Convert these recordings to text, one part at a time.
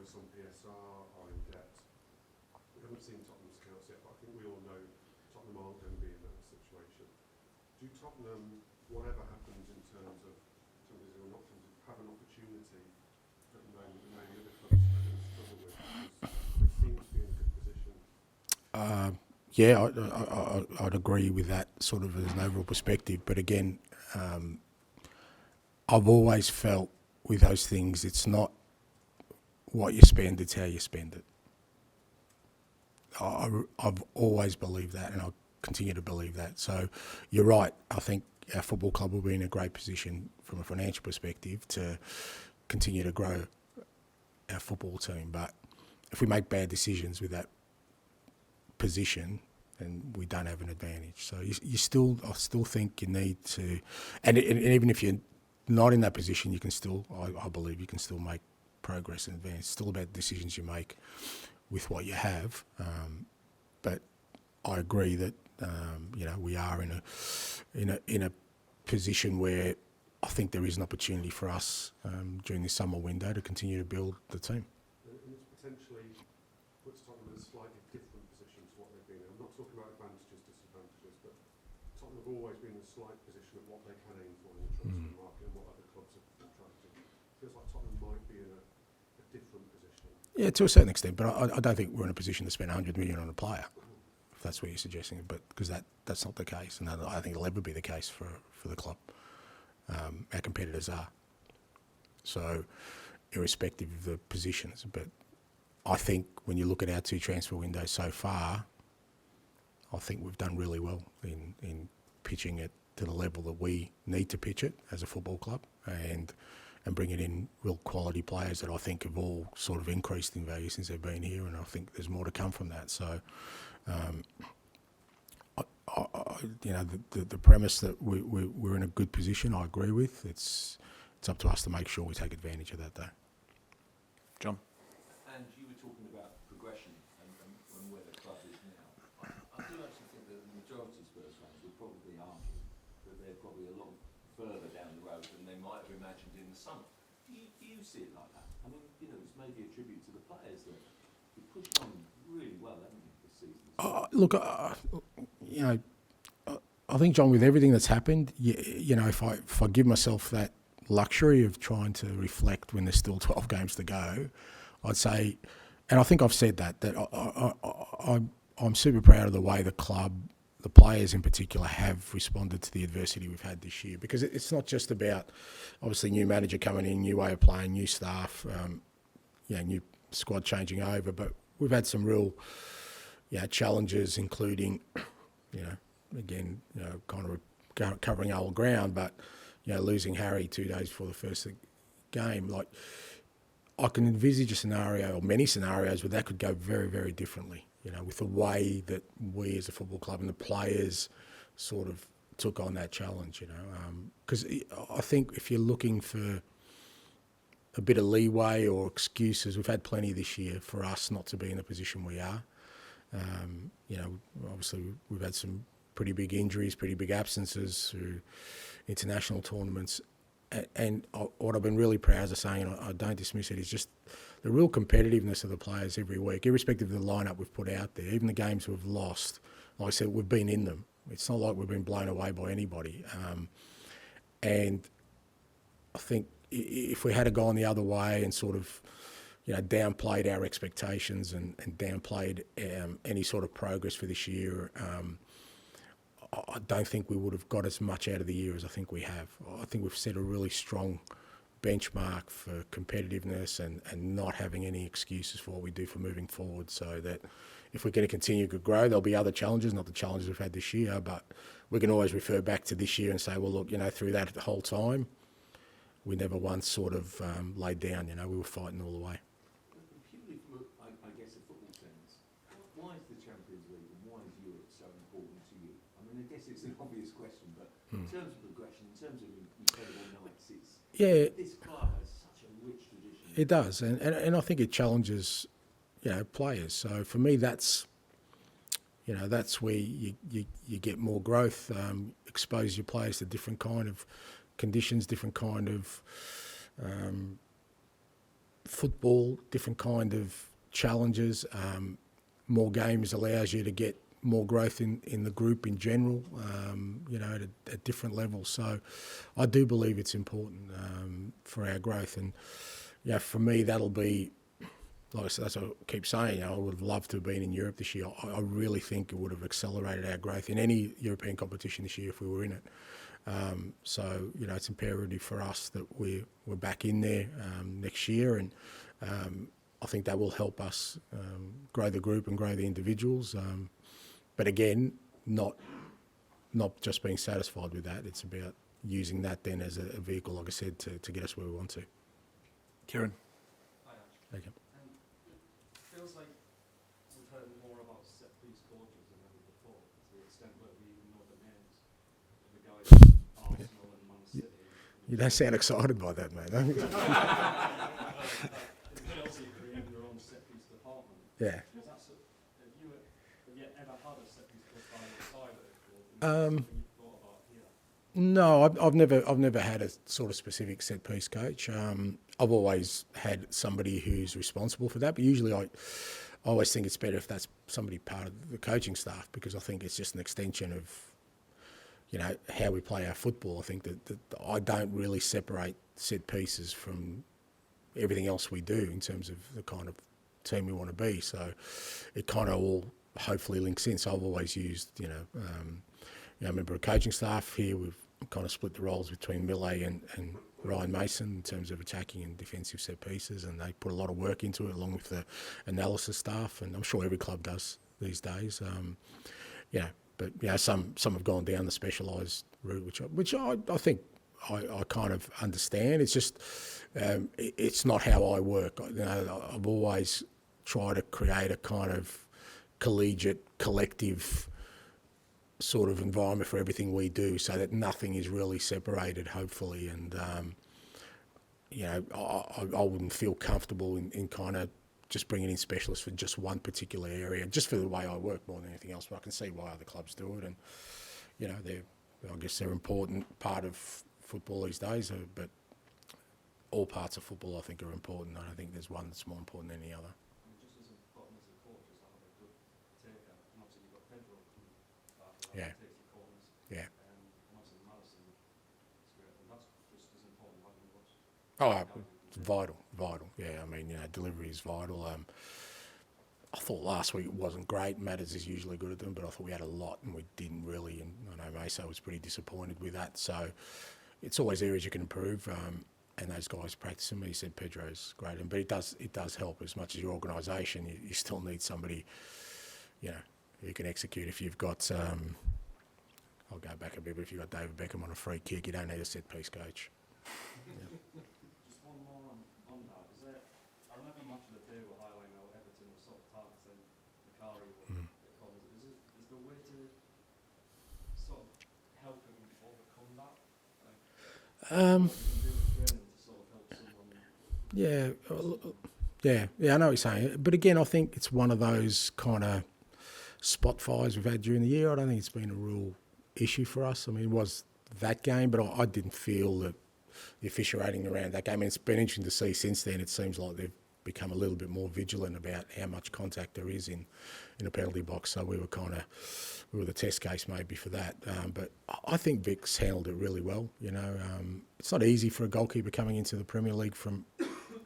focus on PSR, are in debt. We haven't seen Tottenham's accounts yet, but I think we all know Tottenham aren't going to be in that situation. Do Tottenham, whatever happens in terms of have an opportunity at the moment that maybe other clubs are going to struggle with, because they seem to be in a good position? Yeah, I'd agree with that sort of as an overall perspective. But again, I've always felt with those things, it's not what you spend, it's how you spend it. I've always believed that, and I'll continue to believe that. So you're right. I think our football club will be in a great position from a financial perspective to continue to grow our football team. But if we make bad decisions with that position, then we don't have an advantage. So I still think you need to, and even if you're not in that position, you can still, I believe you can still make progress and advance. It's still about the decisions you make with what you have. But I agree that we are in a position where I think there is an opportunity for us during this summer window to continue to build the team. And it's potentially puts Tottenham in a slightly different position to what they've been in. I'm not talking about advantages, disadvantages, but Tottenham have always been in a slight position of what they can aim for in the transfer market and what other clubs have tried to do. It feels like Tottenham might be in a different position. Yeah, to a certain extent, but I don't think we're in a position to spend 100 million on a player, if that's what you're suggesting. But because that's not the case, and I don't think it'll ever be the case for the club. Our competitors are. So, irrespective of the positions, but I think when you look at our two transfer windows so far, I think we've done really well in pitching it to the level that we need to pitch it as a football club, and bringing in real quality players that I think have all sort of increased in value since they've been here, and I think there's more to come from that. So, the premise that we're in a good position, I agree with. It's up to us to make sure we take advantage of that, though. John? And you were talking about progression and where the club is now. I do actually think that the majority of Spurs fans would probably argue that they're probably a lot further down the road than they might have imagined in the summer. Do you see it like that? I mean, it's maybe a tribute to the players that you pushed on really well, haven't you, this season? Look, I think, John, with everything that's happened, if I give myself that luxury of trying to reflect when there's still 12 games to go, I'd say, and I think I've said that I'm super proud of the way the club, the players in particular, have responded to the adversity we've had this year. Because it's not just about, obviously, new manager coming in, new way of playing, new staff, new squad changing over, but we've had some real challenges, including, again, kind of covering old ground, but losing Harry 2 days before the first game. Like, I can envisage a scenario, or many scenarios, where that could go very, very differently. With the way that we as a football club and the players sort of took on that challenge. Because I think if you're looking for a bit of leeway or excuses, we've had plenty this year for us not to be in the position we are. Obviously we've had some pretty big injuries, pretty big absences through international tournaments. And what I've been really proud of saying, and I don't dismiss it, is just the real competitiveness of the players every week, irrespective of the lineup we've put out there. Even the games we've lost, like I said, we've been in them. It's not like we've been blown away by anybody. And I think if we had gone the other way and sort of, downplayed our expectations and downplayed any sort of progress for this year, I don't think we would have got as much out of the year as I think we have. I think we've set a really strong benchmark for competitiveness and not having any excuses for what we do for moving forward, so that if we're going to continue to grow, there'll be other challenges, not the challenges we've had this year, but we can always refer back to this year and say, well, look, through that the whole time, we never once sort of laid down, we were fighting all the way. Purely from, I guess, a football sense, why is the Champions League and why is Europe so important to you? I mean, I guess it's an obvious question, but in terms of progression, in terms of incredible nights, this club has such a rich tradition. It does, and I think it challenges, players. So for me, that's where you get more growth, expose your players to different kind of conditions, different kind of football, different kind of challenges. More games allows you to get more growth in the group in general, at different levels. So I do believe it's important for our growth. And, for me, that'll be, like I said, that's what I keep saying, I would have loved to have been in Europe this year. I really think it would have accelerated our growth in any European competition this year if we were in it. So, it's imperative for us that we're back in there next year, and I think that will help us grow the group and grow the individuals. But again, not just being satisfied with that. It's about using that then as a vehicle, like I said, to get us where we want to. Kieran. Hi, Ash. Thank you. It feels like we've heard more about set-piece coaches than ever before, to the extent where we even know the names of the guys at Arsenal and Man City. You don't sound excited by that, mate. Don't you? Chelsea creating their own set-piece department. Yeah. Is that have you ever had a set-piece coach by your side, or something you thought about here? No, I've never had a sort of specific set piece coach. I've always had somebody who's responsible for that, but usually I always think it's better if that's somebody part of the coaching staff, because I think it's just an extension of how we play our football. I think that I don't really separate set pieces from everything else we do in terms of the kind of team we want to be. So it kind of all hopefully links in. So I've always used a member of coaching staff here. We've kind of split the roles between Millet and Ryan Mason in terms of attacking and defensive set pieces, and they put a lot of work into it along with the analysis staff, and I'm sure every club does these days. But some have gone down the specialised route, which I think I kind of understand. It's just it's not how I work. I've always tried to create a kind of collegiate, collective sort of environment for everything we do, so that nothing is really separated, hopefully. And I wouldn't feel comfortable in kind of just bringing in specialists for just one particular area, just for the way I work more than anything else. But I can see why other clubs do it, and I guess they're an important part of football these days. But all parts of football, I think, are important. I don't think there's one that's more important than any other. Just as important as a coach is to have a good taker, and obviously you've got Pedro who Yeah. takes the corners. Yeah. And obviously Madison is great, and that's just as important as having what's. It's vital. Yeah, I mean, delivery is vital. I thought last week it wasn't great. Matters is usually good at them, but I thought we had a lot and we didn't really. And I know Meso was pretty disappointed with that. So it's always areas you can improve. And those guys practice them. He said Pedro's great, but it does help as much as your organisation. You still need somebody, who can execute. If you've got, I'll go back a bit, but if you've got David Beckham on a free kick, you don't need a set piece coach. Just one more on that. I remember much of the day were highlighting how Everton was sort of targeting Macari with corners. Is there a way to sort of help him overcome that? Yeah, I know what you're saying. But again, I think it's one of those kind of spot fires we've had during the year. I don't think it's been a real issue for us. I mean, it was that game, but I didn't feel that the officiating around that game. I mean, it's been interesting to see since then. It seems like they've become a little bit more vigilant about how much contact there is in a penalty box. So we were the test case maybe for that. But I think Vic's handled it really well. It's not easy for a goalkeeper coming into the Premier League from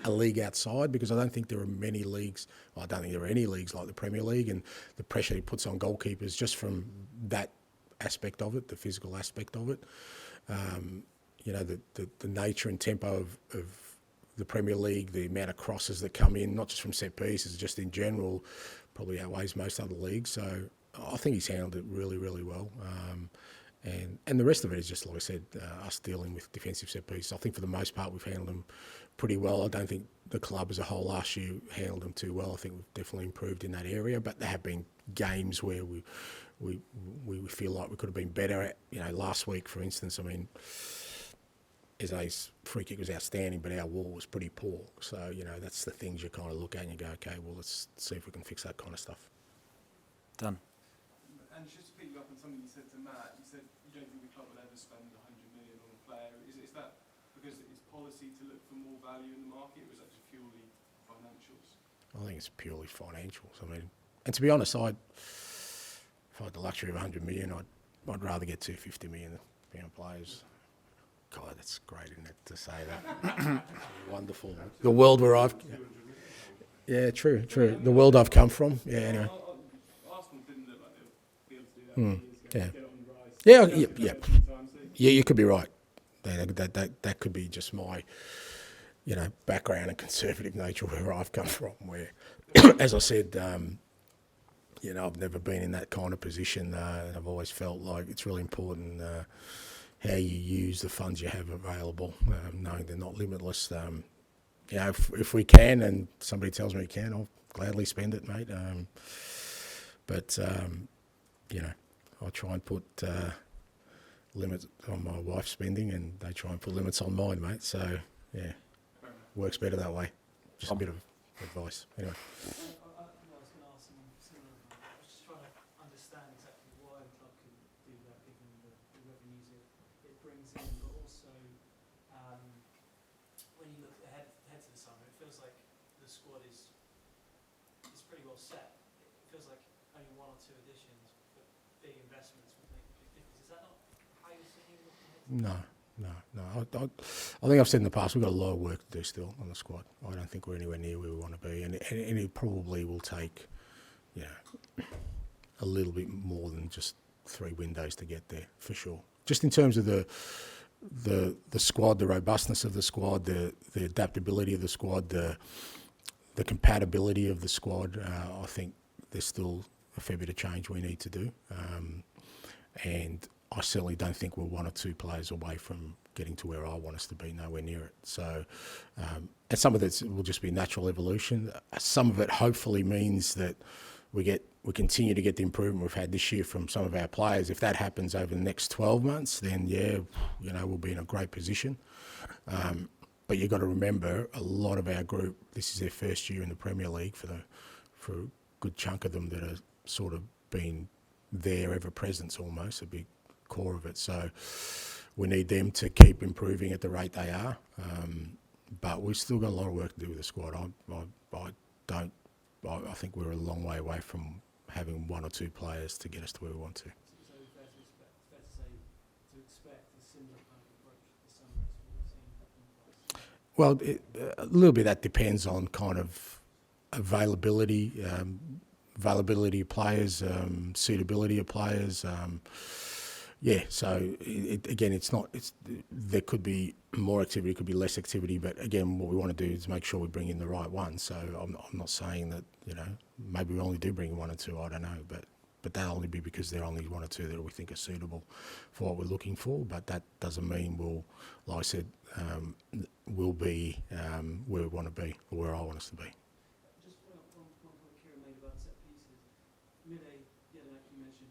a league outside, because I don't think there are many leagues. Well, I don't think there are any leagues like the Premier League, and the pressure he puts on goalkeepers just from that aspect of it, the physical aspect of it. The nature and tempo of the Premier League, the amount of crosses that come in, not just from set pieces, just in general, probably outweighs most other leagues. So I think he's handled it really, really well. And the rest of it is just, like I said, us dealing with defensive set pieces. I think for the most part we've handled them pretty well. I don't think the club as a whole last year handled them too well. I think we've definitely improved in that area, but there have been games where we feel like we could have been better. Last week, for instance, I mean, Eze's free kick was outstanding, but our wall was pretty poor. So, that's the things you kind of look at and you go, okay, well, let's see if we can fix that kind of stuff. Done. And just to pick you up on something you said to Matt, you said you don't think the club would ever spend 100 million on a player. Is that because it's policy to look for more value in the market, or is that just purely I think it's purely financials. I mean, and to be honest, if I had the luxury of 100 million, I'd rather get 250 million players. God, that's great, isn't it, to say that? Wonderful. The world where I've... Yeah, true. The world I've come from. Yeah, anyway. Arsenal didn't look like they would be able to do that 2 years ago. Yeah. Get it on the rise. Yeah, you could be right. That could be just my, background and conservative nature where I've come from. Where, as I said, I've never been in that kind of position. And I've always felt like it's really important how you use the funds you have available, knowing they're not limitless. If we can, and somebody tells me we can, I'll gladly spend it, mate. But I try and put limits on my wife's spending, and they try and put limits on mine, mate. So, yeah, works better that way. Just a bit of advice. Anyway. I was going to ask something similar. I was just trying to understand exactly why the club can do that, given the revenues it brings in, but also when you look ahead to the summer, it feels like the squad is pretty well set. It feels like only 1 or 2 additions, but big investments would make a big difference. Is that not how you're seeing it? No. I think I've said in the past, we've got a lot of work to do still on the squad. I don't think we're anywhere near where we want to be, and it probably will take, a little bit more than just 3 windows to get there, for sure. Just in terms of the squad, the robustness of the squad, the adaptability of the squad, the compatibility of the squad, I think there's still a fair bit of change we need to do. And I certainly don't think we're 1 or 2 players away from getting to where I want us to be, nowhere near it. So, and some of it will just be natural evolution. Some of it hopefully means that we continue to get the improvement we've had this year from some of our players. If that happens over the next 12 months, then we'll be in a great position. But you've got to remember, a lot of our group, this is their first year in the Premier League for a good chunk of them that are sort of been there ever presence almost, a big core of it. So we need them to keep improving at the rate they are. But we've still got a lot of work to do with the squad. I think we're a long way away from having 1 or 2 players to get us to where we want to. So fair to expect a similar kind of approach this summer as we've seen in the past? Well, a little bit that depends on kind of availability of players, suitability of players. So there could be more activity, could be less activity, but again, what we want to do is make sure we bring in the right ones. So I'm not saying that, maybe we only do bring in 1 or 2, I don't know, but that'll only be because there are only 1 or 2 that we think are suitable for what we're looking for. But that doesn't mean like I said, we'll be where we want to be, or where I want us to be. Just one point Kieran made about set pieces. Mille, you mentioned,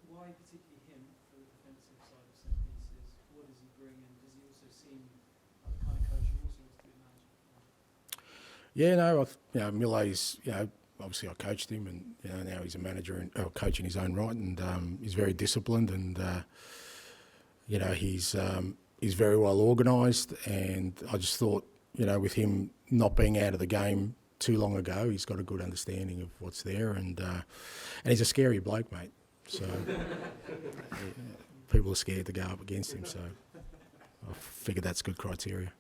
why particularly him for the defensive side of set pieces? What does he bring, and does he also seem like the kind of coach who also wants to be a manager? Mille's, obviously I coached him, and now he's a manager and coach in his own right, and he's very disciplined, and he's very well organised, and I just thought, with him not being out of the game too long ago, he's got a good understanding of what's there, and he's a scary bloke, mate. So people are scared to go up against him. So I figured that's good criteria.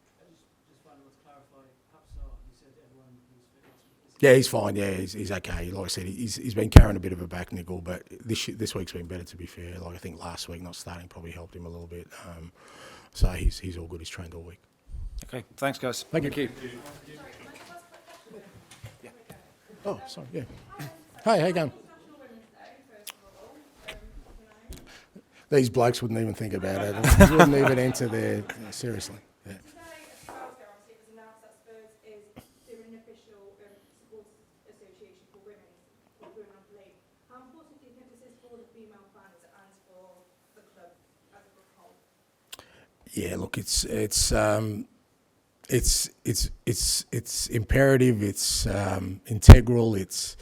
Just finally want to clarify, Hapsar, you said everyone who's fit last week. Yeah, he's fine. Yeah, he's okay. Like I said, he's been carrying a bit of a back nickel, but this week's been better, to be fair. Like I think last week not starting probably helped him a little bit. So he's all good. He's trained all week. Okay, thanks, guys. Thank you. Oh, sorry. Yeah. Hey, how you going? These blokes wouldn't even think about it. They wouldn't even enter there. Seriously. Yeah. Today, a few hours ago, obviously, it was announced that Spurs is doing an official supporters association for women on league. How important do you think this is for the female fans and for the club as a whole? Yeah, look, it's imperative. It's integral. It's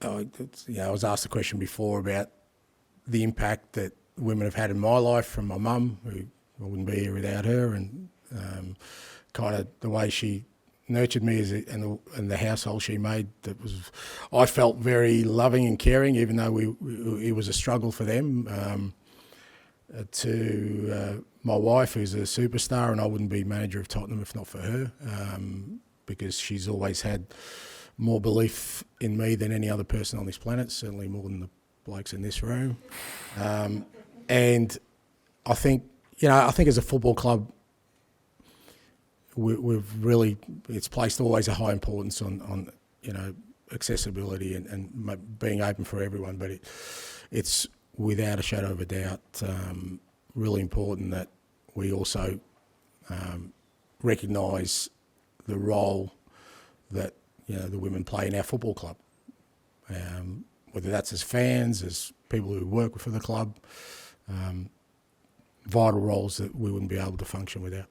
I was asked a question before about the impact that women have had in my life from my mum, who I wouldn't be here without her, and kind of the way she nurtured me and the household she made. I felt very loving and caring, even though it was a struggle for them. To my wife, who's a superstar, and I wouldn't be manager of Tottenham if not for her, because she's always had more belief in me than any other person on this planet, certainly more than the blokes in this room. And I think as a football club, we've really, it's placed always a high importance on accessibility and being open for everyone, but it's without a shadow of a doubt really important that we also recognise the role that the women play in our football club, whether that's as fans, as people who work for the club, vital roles that we wouldn't be able to function without.